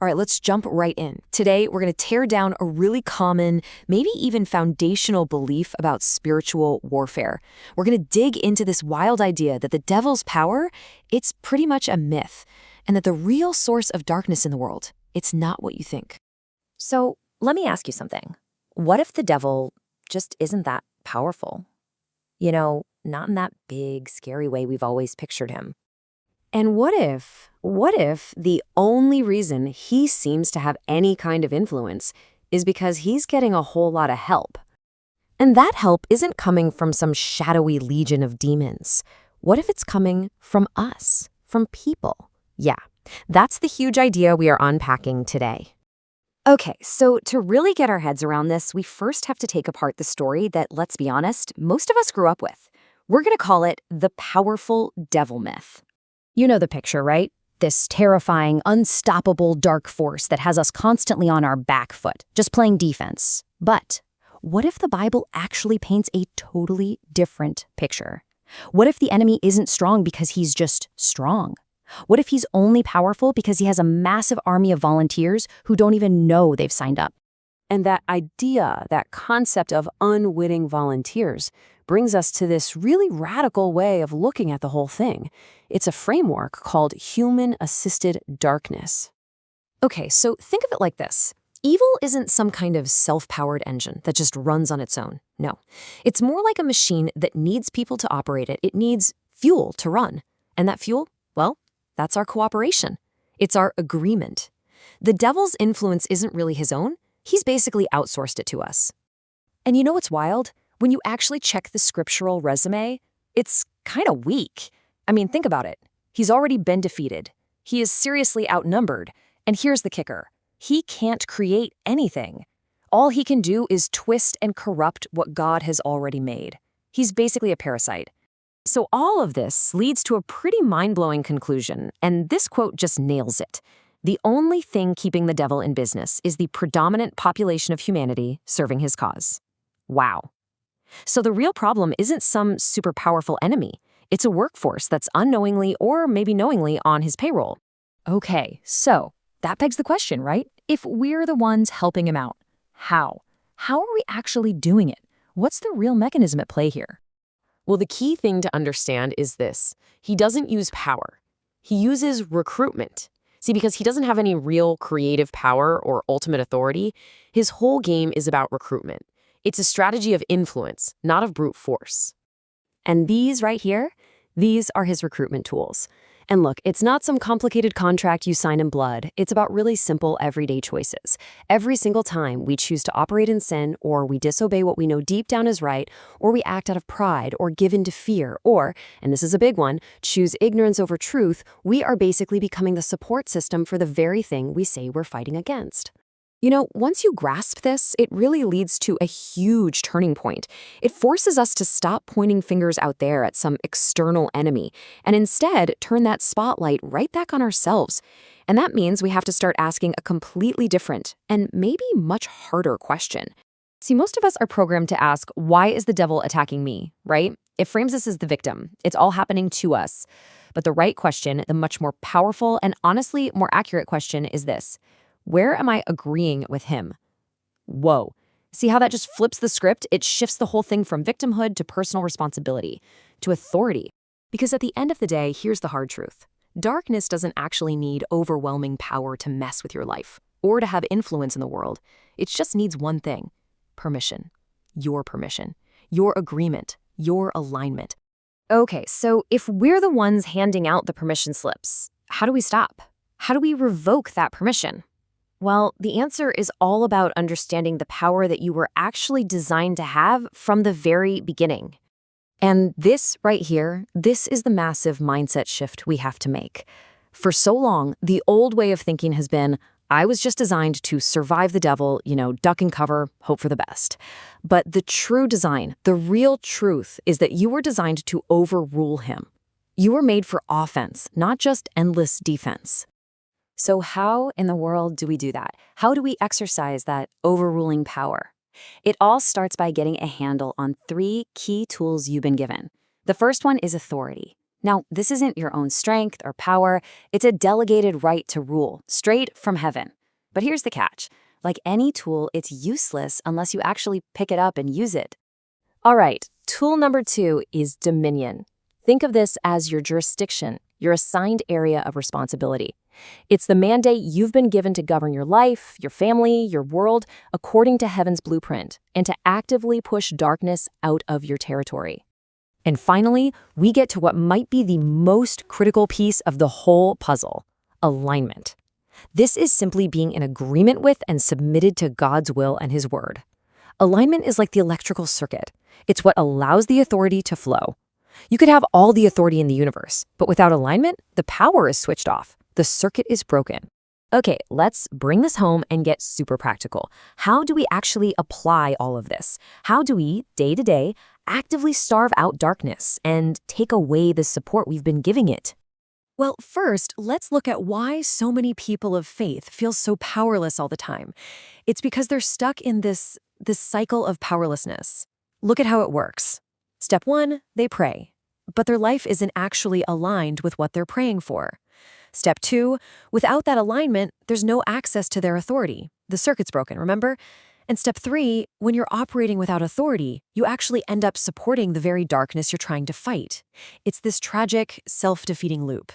All right, let's jump right in. Today, we're going to tear down a really common, maybe even foundational belief about spiritual warfare. We're going to dig into this wild idea that the devil's power, it's pretty much a myth, and that the real source of darkness in the world, it's not what you think. So let me ask you something. What if the devil just isn't that powerful? Not in that big, scary way we've always pictured him. And what if the only reason he seems to have any kind of influence is because he's getting a whole lot of help? And that help isn't coming from some shadowy legion of demons. What if it's coming from us, from people? Yeah, that's the huge idea we are unpacking today. Okay, so to really get our heads around this, we first have to take apart the story that, let's be honest, most of us grew up with. We're going to call it the powerful devil myth. You know the picture, right? This terrifying, unstoppable dark force that has us constantly on our back foot, just playing defense. But what if the Bible actually paints a totally different picture? What if the enemy isn't strong because he's just strong? What if he's only powerful because he has a massive army of volunteers who don't even know they've signed up? And that idea, that concept of unwitting volunteers, brings us to this really radical way of looking at the whole thing. It's a framework called human-assisted darkness. Okay, so think of it like this. Evil isn't some kind of self-powered engine that just runs on its own. No. It's more like a machine that needs people to operate it. It needs fuel to run. And that fuel, well, that's our cooperation. It's our agreement. The devil's influence isn't really his own. He's basically outsourced it to us. And you know what's wild? When you actually check the scriptural resume, it's kind of weak. I mean, think about it. He's already been defeated. He is seriously outnumbered. And here's the kicker. He can't create anything. All he can do is twist and corrupt what God has already made. He's basically a parasite. So all of this leads to a pretty mind-blowing conclusion, and this quote just nails it. The only thing keeping the devil in business is the predominant population of humanity serving his cause. Wow. So the real problem isn't some super powerful enemy. It's a workforce that's unknowingly or maybe knowingly on his payroll. Okay, so that begs the question, right? If we're the ones helping him out, how? How are we actually doing it? What's the real mechanism at play here? Well, the key thing to understand is this. He doesn't use power. He uses recruitment. See, because he doesn't have any real creative power or ultimate authority, his whole game is about recruitment. It's a strategy of influence, not of brute force. And these right here, these are his recruitment tools. And look, it's not some complicated contract you sign in blood. It's about really simple, everyday choices. Every single time we choose to operate in sin, or we disobey what we know deep down is right, or we act out of pride, or give in to fear, or, and this is a big one, choose ignorance over truth, we are basically becoming the support system for the very thing we say we're fighting against. You know, once you grasp this, it really leads to a huge turning point. It forces us to stop pointing fingers out there at some external enemy and instead turn that spotlight right back on ourselves. And that means we have to start asking a completely different and maybe much harder question. See, most of us are programmed to ask, why is the devil attacking me, right? It frames us as the victim. It's all happening to us. But the right question, the much more powerful and honestly more accurate question is this. Where am I agreeing with him? Whoa. See how that just flips the script? It shifts the whole thing from victimhood to personal responsibility, to authority. Because at the end of the day, here's the hard truth. Darkness doesn't actually need overwhelming power to mess with your life or to have influence in the world. It just needs one thing: permission. Your agreement, your alignment. Okay, so if we're the ones handing out the permission slips, how do we stop? How do we revoke that permission? Well, the answer is all about understanding the power that you were actually designed to have from the very beginning. And this right here, this is the massive mindset shift we have to make. For so long, the old way of thinking has been, I was just designed to survive the devil, duck and cover, hope for the best. But the true design, the real truth, is that you were designed to overrule him. You were made for offense, not just endless defense. So how in the world do we do that? How do we exercise that overruling power? It all starts by getting a handle on 3 key tools you've been given. The first one is authority. Now, this isn't your own strength or power. It's a delegated right to rule, straight from heaven. But here's the catch. Like any tool, it's useless unless you actually pick it up and use it. All right, tool number 2 is dominion. Think of this as your jurisdiction, your assigned area of responsibility. It's the mandate you've been given to govern your life, your family, your world, according to heaven's blueprint, and to actively push darkness out of your territory. And finally, we get to what might be the most critical piece of the whole puzzle: alignment. This is simply being in agreement with and submitted to God's will and His word. Alignment is like the electrical circuit. It's what allows the authority to flow. You could have all the authority in the universe, but without alignment, the power is switched off. The circuit is broken. Okay, let's bring this home and get super practical. How do we actually apply all of this? How do we, day to day, actively starve out darkness and take away the support we've been giving it? Well, first, let's look at why so many people of faith feel so powerless all the time. It's because they're stuck in this cycle of powerlessness. Look at how it works. Step 1, they pray, but their life isn't actually aligned with what they're praying for. Step 2, without that alignment, there's no access to their authority. The circuit's broken, remember? And step 3, when you're operating without authority, you actually end up supporting the very darkness you're trying to fight. It's this tragic, self-defeating loop.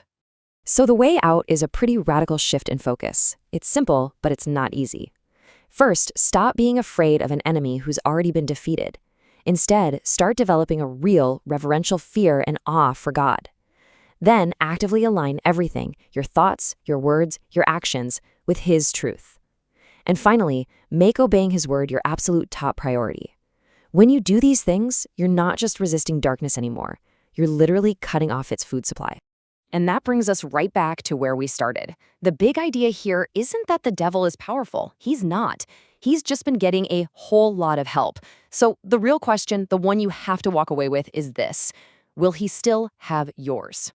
So the way out is a pretty radical shift in focus. It's simple, but it's not easy. First, stop being afraid of an enemy who's already been defeated. Instead, start developing a real, reverential fear and awe for God. Then actively align everything, your thoughts, your words, your actions, with His truth. And finally, make obeying His word your absolute top priority. When you do these things, you're not just resisting darkness anymore. You're literally cutting off its food supply. And that brings us right back to where we started. The big idea here isn't that the devil is powerful. He's not. He's just been getting a whole lot of help. So the real question, the one you have to walk away with, is this: will he still have yours?